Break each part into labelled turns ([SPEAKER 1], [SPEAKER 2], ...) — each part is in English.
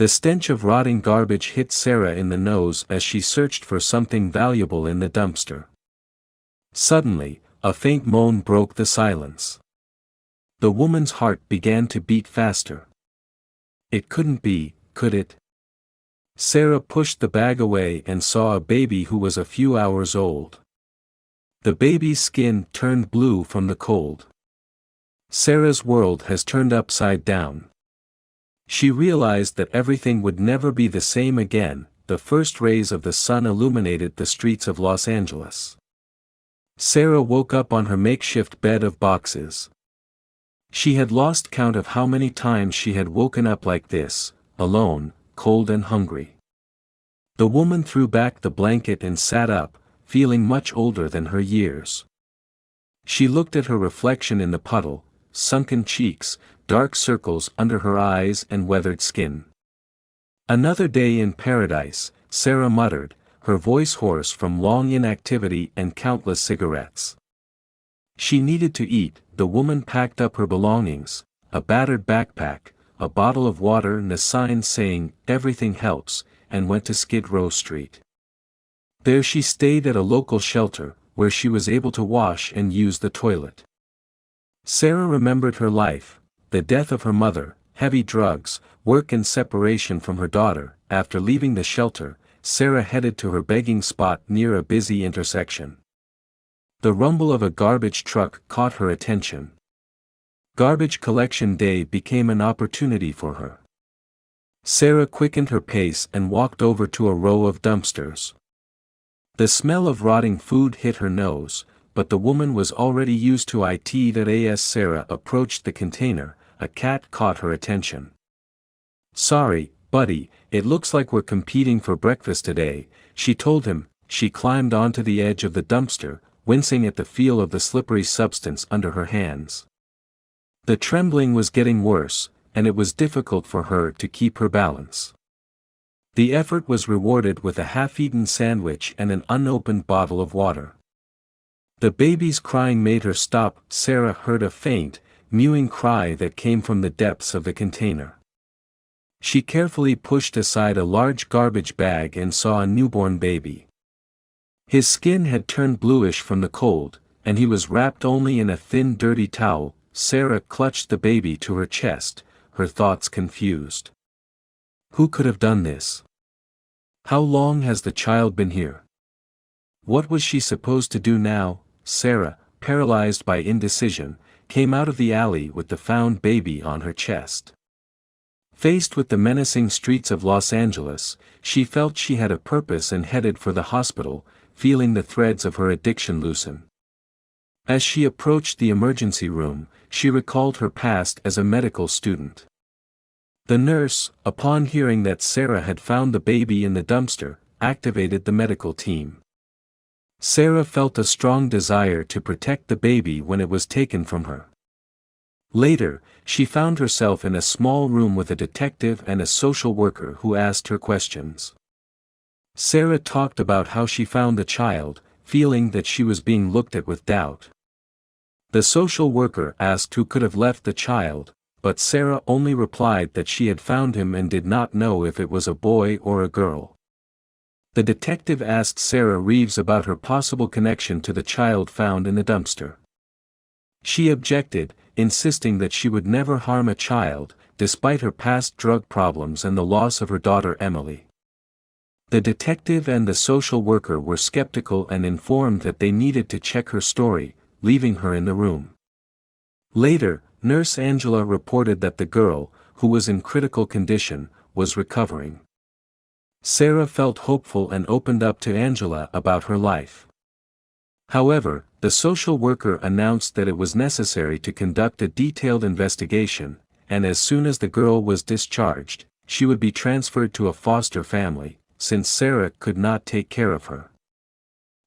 [SPEAKER 1] The stench of rotting garbage hit Sarah in the nose as she searched for something valuable in the dumpster. Suddenly, a faint moan broke the silence. The woman's heart began to beat faster. It couldn't be, could it? Sarah pushed the bag away and saw a baby who was a few hours old. The baby's skin turned blue from the cold. Sarah's world has turned upside down. She realized that everything would never be the same again. The first rays of the sun illuminated the streets of Los Angeles. Sarah woke up on her makeshift bed of boxes. She had lost count of how many times she had woken up like this, alone, cold and hungry. The woman threw back the blanket and sat up, feeling much older than her years. She looked at her reflection in the puddle, sunken cheeks, dark circles under her eyes and weathered skin. "Another day in paradise," Sarah muttered, her voice hoarse from long inactivity and countless cigarettes. She needed to eat. The woman packed up her belongings, a battered backpack, a bottle of water and a sign saying, "Everything helps," and went to Skid Row Street. There she stayed at a local shelter, where she was able to wash and use the toilet. Sarah remembered her life, the death of her mother, heavy drugs, work and separation from her daughter. After leaving the shelter, Sarah headed to her begging spot near a busy intersection. The rumble of a garbage truck caught her attention. Garbage collection day became an opportunity for her. Sarah quickened her pace and walked over to a row of dumpsters. The smell of rotting food hit her nose, but the woman was already used to it. As Sarah approached the container, a cat caught her attention. "Sorry, buddy, it looks like we're competing for breakfast today," she told him. She climbed onto the edge of the dumpster, wincing at the feel of the slippery substance under her hands. The trembling was getting worse, and it was difficult for her to keep her balance. The effort was rewarded with a half-eaten sandwich and an unopened bottle of water. The baby's crying made her stop. Sarah heard a faint, mewing cry that came from the depths of the container. She carefully pushed aside a large garbage bag and saw a newborn baby. His skin had turned bluish from the cold, and he was wrapped only in a thin dirty towel. Sarah clutched the baby to her chest, her thoughts confused. Who could have done this? How long has the child been here? What was she supposed to do now? Sarah, paralyzed by indecision, came out of the alley with the found baby on her chest. Faced with the menacing streets of Los Angeles, she felt she had a purpose and headed for the hospital, feeling the threads of her addiction loosen. As she approached the emergency room, she recalled her past as a medical student. The nurse, upon hearing that Sarah had found the baby in the dumpster, activated the medical team. Sarah felt a strong desire to protect the baby when it was taken from her. Later, she found herself in a small room with a detective and a social worker who asked her questions. Sarah talked about how she found the child, feeling that she was being looked at with doubt. The social worker asked who could have left the child, but Sarah only replied that she had found him and did not know if it was a boy or a girl. The detective asked Sarah Reeves about her possible connection to the child found in the dumpster. She objected, insisting that she would never harm a child, despite her past drug problems and the loss of her daughter Emily. The detective and the social worker were skeptical and informed that they needed to check her story, leaving her in the room. Later, Nurse Angela reported that the girl, who was in critical condition, was recovering. Sarah felt hopeful and opened up to Angela about her life. However, the social worker announced that it was necessary to conduct a detailed investigation, and as soon as the girl was discharged, she would be transferred to a foster family, since Sarah could not take care of her.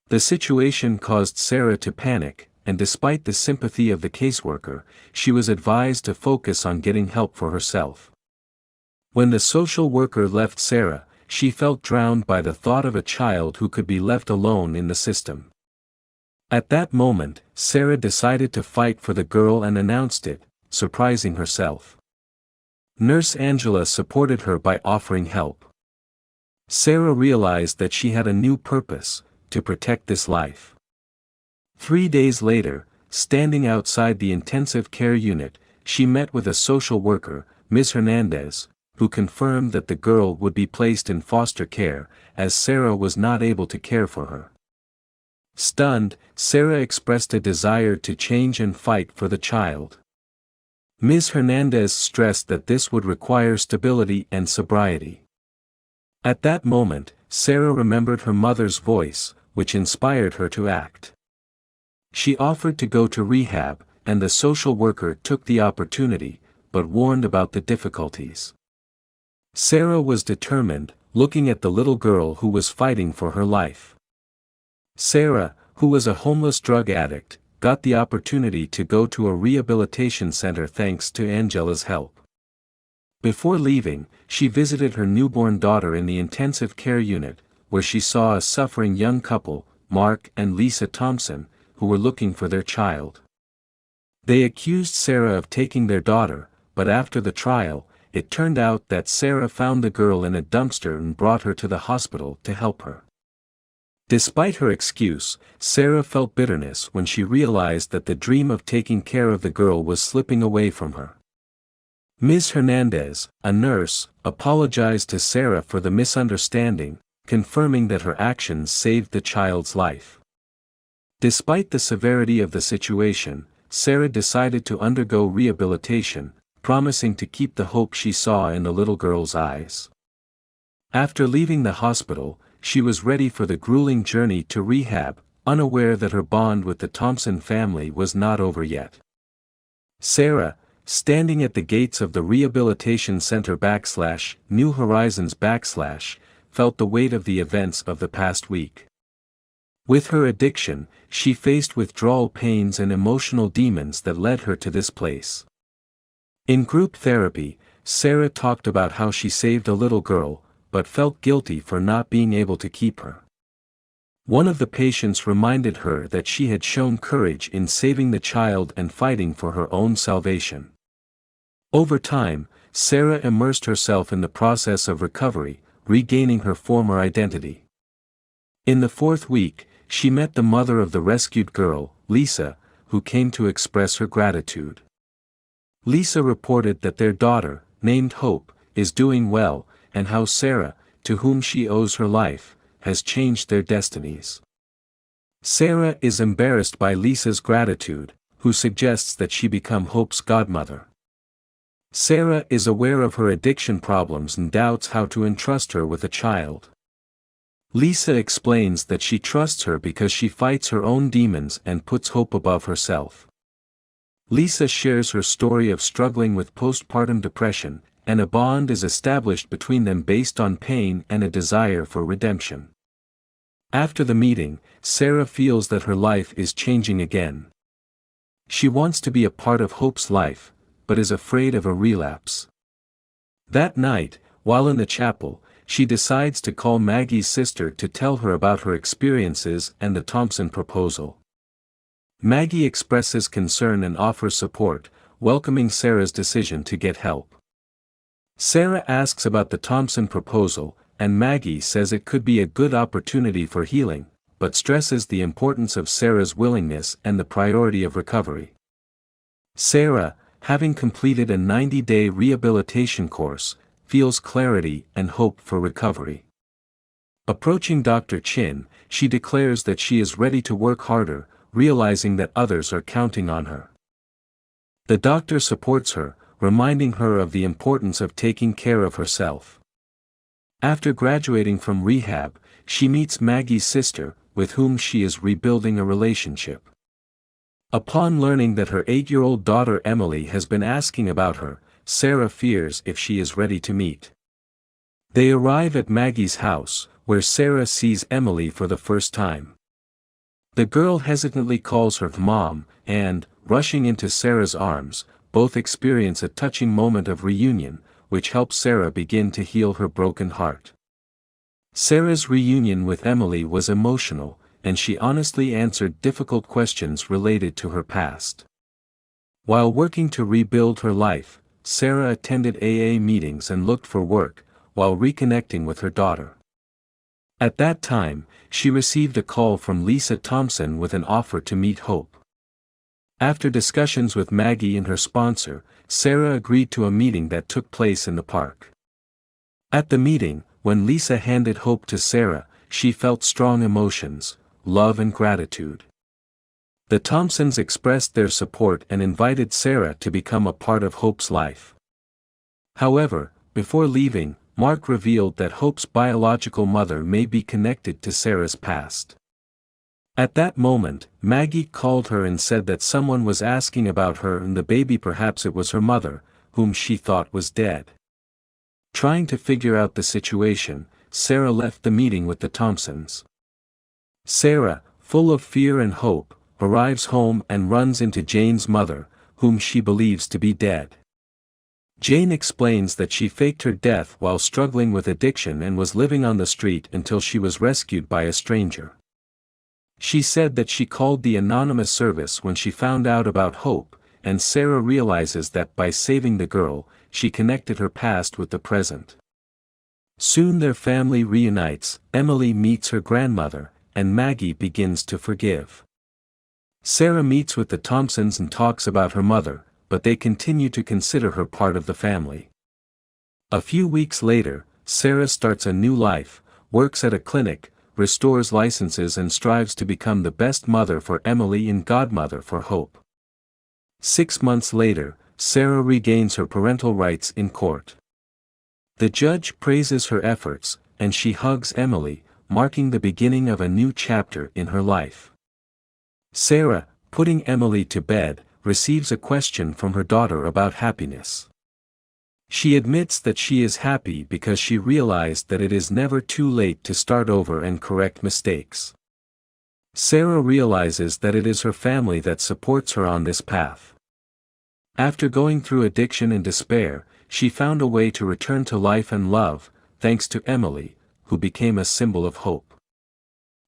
[SPEAKER 1] The situation caused Sarah to panic, and despite the sympathy of the caseworker, she was advised to focus on getting help for herself. When the social worker left Sarah, she felt drowned by the thought of a child who could be left alone in the system. At that moment, Sarah decided to fight for the girl and announced it, surprising herself. Nurse Angela supported her by offering help. Sarah realized that she had a new purpose: to protect this life. 3 days later, standing outside the intensive care unit, she met with a social worker, Ms. Hernandez, who confirmed that the girl would be placed in foster care, as Sarah was not able to care for her. Stunned, Sarah expressed a desire to change and fight for the child. Ms. Hernandez stressed that this would require stability and sobriety. At that moment, Sarah remembered her mother's voice, which inspired her to act. She offered to go to rehab, and the social worker took the opportunity, but warned about the difficulties. Sarah was determined, looking at the little girl who was fighting for her life. Sarah, who was a homeless drug addict, got the opportunity to go to a rehabilitation center thanks to Angela's help. Before leaving, she visited her newborn daughter in the intensive care unit, where she saw a suffering young couple, Mark and Lisa Thompson, who were looking for their child. They accused Sarah of taking their daughter, but after the trial, it turned out that Sarah found the girl in a dumpster and brought her to the hospital to help her. Despite her excuse, Sarah felt bitterness when she realized that the dream of taking care of the girl was slipping away from her. Ms. Hernandez, a nurse, apologized to Sarah for the misunderstanding, confirming that her actions saved the child's life. Despite the severity of the situation, Sarah decided to undergo rehabilitation, promising to keep the hope she saw in the little girl's eyes. After leaving the hospital, she was ready for the grueling journey to rehab, unaware that her bond with the Thompson family was not over yet. Sarah, standing at the gates of the rehabilitation center / New Horizons / felt the weight of the events of the past week. With her addiction, she faced withdrawal pains and emotional demons that led her to this place. In group therapy, Sarah talked about how she saved a little girl, but felt guilty for not being able to keep her. One of the patients reminded her that she had shown courage in saving the child and fighting for her own salvation. Over time, Sarah immersed herself in the process of recovery, regaining her former identity. In the 4th week, she met the mother of the rescued girl, Lisa, who came to express her gratitude. Lisa reported that their daughter, named Hope, is doing well, and how Sarah, to whom she owes her life, has changed their destinies. Sarah is embarrassed by Lisa's gratitude, who suggests that she become Hope's godmother. Sarah is aware of her addiction problems and doubts how to entrust her with a child. Lisa explains that she trusts her because she fights her own demons and puts Hope above herself. Lisa shares her story of struggling with postpartum depression, and a bond is established between them based on pain and a desire for redemption. After the meeting, Sarah feels that her life is changing again. She wants to be a part of Hope's life, but is afraid of a relapse. That night, while in the chapel, she decides to call Maggie's sister to tell her about her experiences and the Thompson proposal. Maggie expresses concern and offers support, welcoming Sarah's decision to get help. Sarah asks about the Thompson proposal, and Maggie says it could be a good opportunity for healing, but stresses the importance of Sarah's willingness and the priority of recovery. Sarah, having completed a 90-day rehabilitation course, feels clarity and hope for recovery. Approaching Dr. Chin, she declares that she is ready to work harder, realizing that others are counting on her. The doctor supports her, reminding her of the importance of taking care of herself. After graduating from rehab, she meets Maggie's sister, with whom she is rebuilding a relationship. Upon learning that her 8-year-old daughter Emily has been asking about her, Sarah fears if she is ready to meet. They arrive at Maggie's house, where Sarah sees Emily for the first time. The girl hesitantly calls her mom, and, rushing into Sarah's arms, both experience a touching moment of reunion, which helps Sarah begin to heal her broken heart. Sarah's reunion with Emily was emotional, and she honestly answered difficult questions related to her past. While working to rebuild her life, Sarah attended AA meetings and looked for work, while reconnecting with her daughter. At that time, she received a call from Lisa Thompson with an offer to meet Hope. After discussions with Maggie and her sponsor, Sarah agreed to a meeting that took place in the park. At the meeting, when Lisa handed Hope to Sarah, she felt strong emotions, love and gratitude. The Thompsons expressed their support and invited Sarah to become a part of Hope's life. However, before leaving, Mark revealed that Hope's biological mother may be connected to Sarah's past. At that moment, Maggie called her and said that someone was asking about her and the baby, perhaps it was her mother, whom she thought was dead. Trying to figure out the situation, Sarah left the meeting with the Thompsons. Sarah, full of fear and hope, arrives home and runs into Jane's mother, whom she believes to be dead. Jane explains that she faked her death while struggling with addiction and was living on the street until she was rescued by a stranger. She said that she called the anonymous service when she found out about Hope, and Sarah realizes that by saving the girl, she connected her past with the present. Soon their family reunites, Emily meets her grandmother, and Maggie begins to forgive. Sarah meets with the Thompsons and talks about her mother, but they continue to consider her part of the family. A few weeks later, Sarah starts a new life, works at a clinic, restores licenses and strives to become the best mother for Emily and godmother for Hope. 6 months later, Sarah regains her parental rights in court. The judge praises her efforts, and she hugs Emily, marking the beginning of a new chapter in her life. Sarah, putting Emily to bed, receives a question from her daughter about happiness. She admits that she is happy because she realized that it is never too late to start over and correct mistakes. Sarah realizes that it is her family that supports her on this path. After going through addiction and despair, she found a way to return to life and love, thanks to Emily, who became a symbol of hope.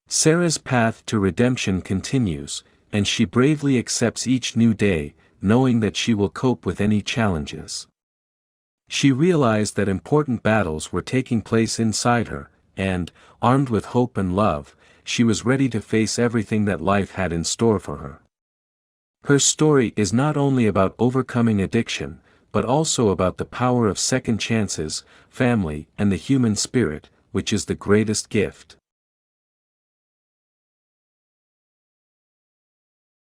[SPEAKER 1] Sarah's path to redemption continues, and she bravely accepts each new day, knowing that she will cope with any challenges. She realized that important battles were taking place inside her, and, armed with hope and love, she was ready to face everything that life had in store for her. Her story is not only about overcoming addiction, but also about the power of second chances, family, and the human spirit, which is the greatest gift.